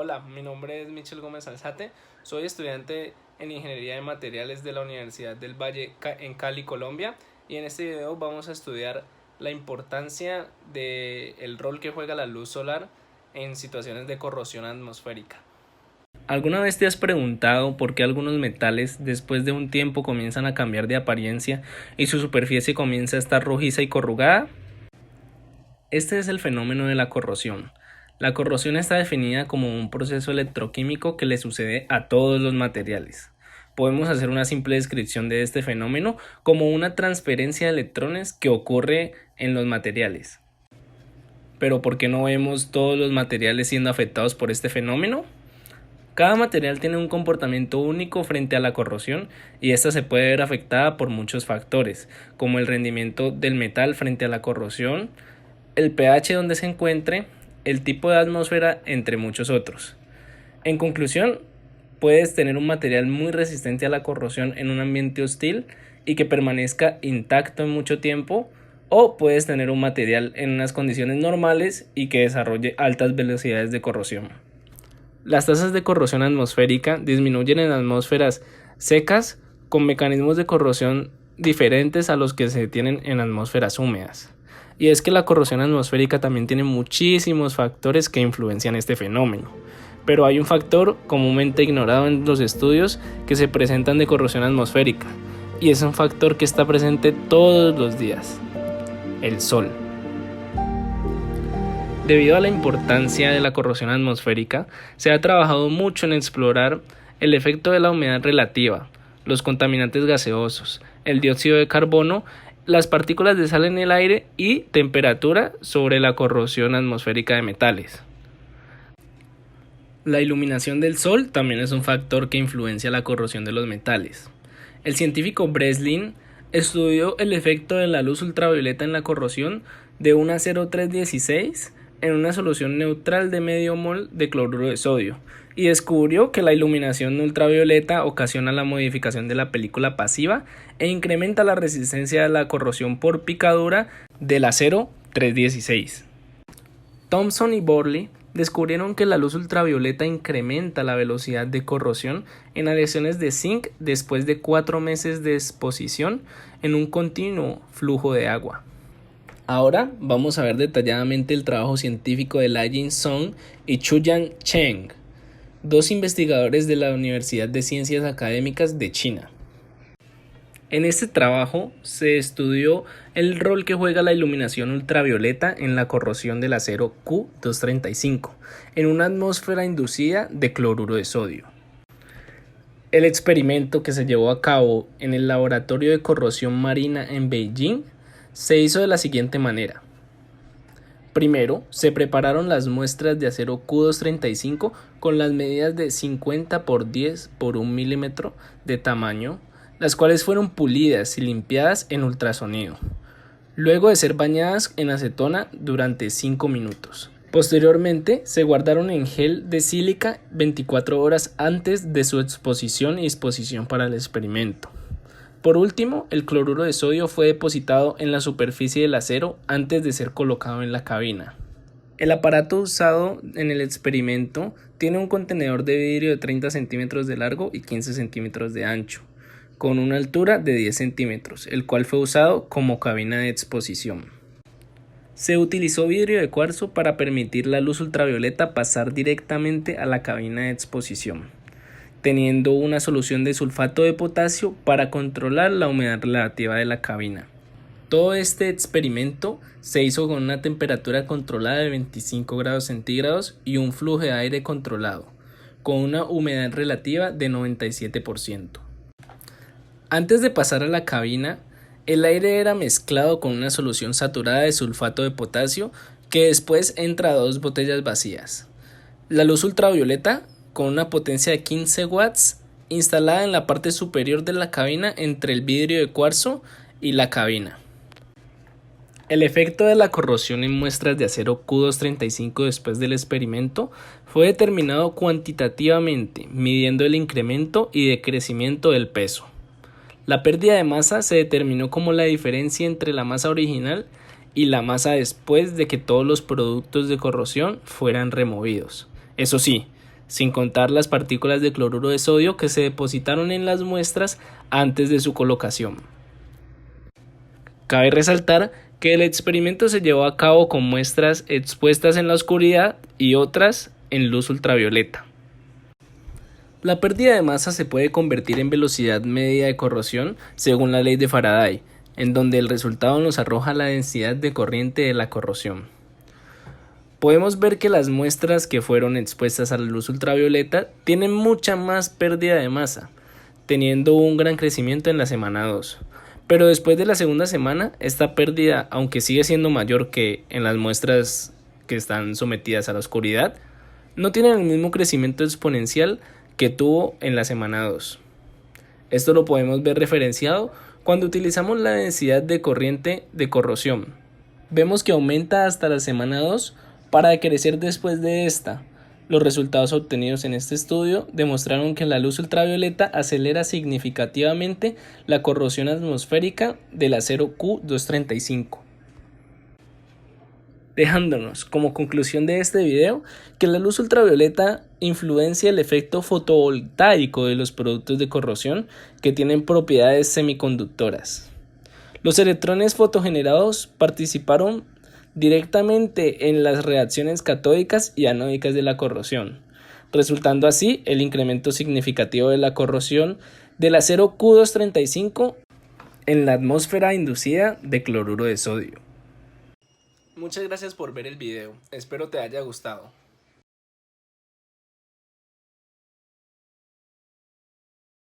Hola, mi nombre es Michel Gómez Alzate, soy estudiante en Ingeniería de Materiales de la Universidad del Valle en Cali, Colombia, y en este video vamos a estudiar la importancia del rol que juega la luz solar en situaciones de corrosión atmosférica. ¿Alguna vez te has preguntado por qué algunos metales después de un tiempo comienzan a cambiar de apariencia y su superficie comienza a estar rojiza y corrugada? Este es el fenómeno de la corrosión. La corrosión está definida como un proceso electroquímico que le sucede a todos los materiales. Podemos hacer una simple descripción de este fenómeno como una transferencia de electrones que ocurre en los materiales. Pero ¿por qué no vemos todos los materiales siendo afectados por este fenómeno? Cada material tiene un comportamiento único frente a la corrosión y esta se puede ver afectada por muchos factores, como el rendimiento del metal frente a la corrosión, el pH donde se encuentre, el tipo de atmósfera, entre muchos otros. En conclusión, puedes tener un material muy resistente a la corrosión en un ambiente hostil y que permanezca intacto en mucho tiempo, o puedes tener un material en unas condiciones normales y que desarrolle altas velocidades de corrosión. Las tasas de corrosión atmosférica disminuyen en atmósferas secas con mecanismos de corrosión diferentes a los que se tienen en atmósferas húmedas. Y es que la corrosión atmosférica también tiene muchísimos factores que influencian este fenómeno. Pero hay un factor comúnmente ignorado en los estudios que se presentan de corrosión atmosférica, y es un factor que está presente todos los días: el sol. Debido a la importancia de la corrosión atmosférica, se ha trabajado mucho en explorar el efecto de la humedad relativa, los contaminantes gaseosos, el dióxido de carbono, las partículas de sal en el aire y temperatura sobre la corrosión atmosférica de metales. La iluminación del sol también es un factor que influencia la corrosión de los metales. El científico Breslin estudió el efecto de la luz ultravioleta en la corrosión de un acero 316 en una solución neutral de medio mol de cloruro de sodio y descubrió que la iluminación ultravioleta ocasiona la modificación de la película pasiva e incrementa la resistencia a la corrosión por picadura del acero 316. Thomson y Borley descubrieron que la luz ultravioleta incrementa la velocidad de corrosión en aleaciones de zinc después de 4 meses de exposición en un continuo flujo de agua. Ahora vamos a ver detalladamente el trabajo científico de Lai-Jin Song y Chuyan Cheng, dos investigadores de la Universidad de Ciencias Académicas de China. En este trabajo se estudió el rol que juega la iluminación ultravioleta en la corrosión del acero Q235 en una atmósfera inducida de cloruro de sodio. El experimento, que se llevó a cabo en el Laboratorio de Corrosión Marina en Beijing, se hizo de la siguiente manera. Primero, se prepararon las muestras de acero Q235 con las medidas de 50 por 10 por 1 milímetro de tamaño, las cuales fueron pulidas y limpiadas en ultrasonido, luego de ser bañadas en acetona durante 5 minutos. Posteriormente, se guardaron en gel de sílica 24 horas antes de su exposición y disposición para el experimento. Por último, el cloruro de sodio fue depositado en la superficie del acero antes de ser colocado en la cabina. El aparato usado en el experimento tiene un contenedor de vidrio de 30 centímetros de largo y 15 centímetros de ancho, con una altura de 10 centímetros, el cual fue usado como cabina de exposición. Se utilizó vidrio de cuarzo para permitir la luz ultravioleta pasar directamente a la cabina de exposición, teniendo una solución de sulfato de potasio para controlar la humedad relativa de la cabina. Todo este experimento se hizo con una temperatura controlada de 25 grados centígrados y un flujo de aire controlado, con una humedad relativa de 97%. Antes de pasar a la cabina, el aire era mezclado con una solución saturada de sulfato de potasio que después entra a 2 botellas vacías. La luz ultravioleta, con una potencia de 15 watts, instalada en la parte superior de la cabina entre el vidrio de cuarzo y la cabina. El efecto de la corrosión en muestras de acero Q235 después del experimento fue determinado cuantitativamente, midiendo el incremento y decrecimiento del peso. La pérdida de masa se determinó como la diferencia entre la masa original y la masa después de que todos los productos de corrosión fueran removidos. Eso sí, sin contar las partículas de cloruro de sodio que se depositaron en las muestras antes de su colocación. Cabe resaltar que el experimento se llevó a cabo con muestras expuestas en la oscuridad y otras en luz ultravioleta. La pérdida de masa se puede convertir en velocidad media de corrosión según la ley de Faraday, en donde el resultado nos arroja la densidad de corriente de la corrosión. Podemos ver que las muestras que fueron expuestas a la luz ultravioleta tienen mucha más pérdida de masa, teniendo un gran crecimiento en la semana 2. Pero después de la segunda semana, esta pérdida, aunque sigue siendo mayor que en las muestras que están sometidas a la oscuridad, no tiene el mismo crecimiento exponencial que tuvo en la semana 2. Esto lo podemos ver referenciado cuando utilizamos la densidad de corriente de corrosión. Vemos que aumenta hasta la semana 2 para decrecer después de esta. Los resultados obtenidos en este estudio demostraron que la luz ultravioleta acelera significativamente la corrosión atmosférica del acero Q235. Dejándonos como conclusión de este video que la luz ultravioleta influencia el efecto fotovoltaico de los productos de corrosión que tienen propiedades semiconductoras. Los electrones fotogenerados participaron directamente en las reacciones catódicas y anódicas de la corrosión, resultando así el incremento significativo de la corrosión del acero Q235 en la atmósfera inducida de cloruro de sodio. Muchas gracias por ver el video, espero te haya gustado.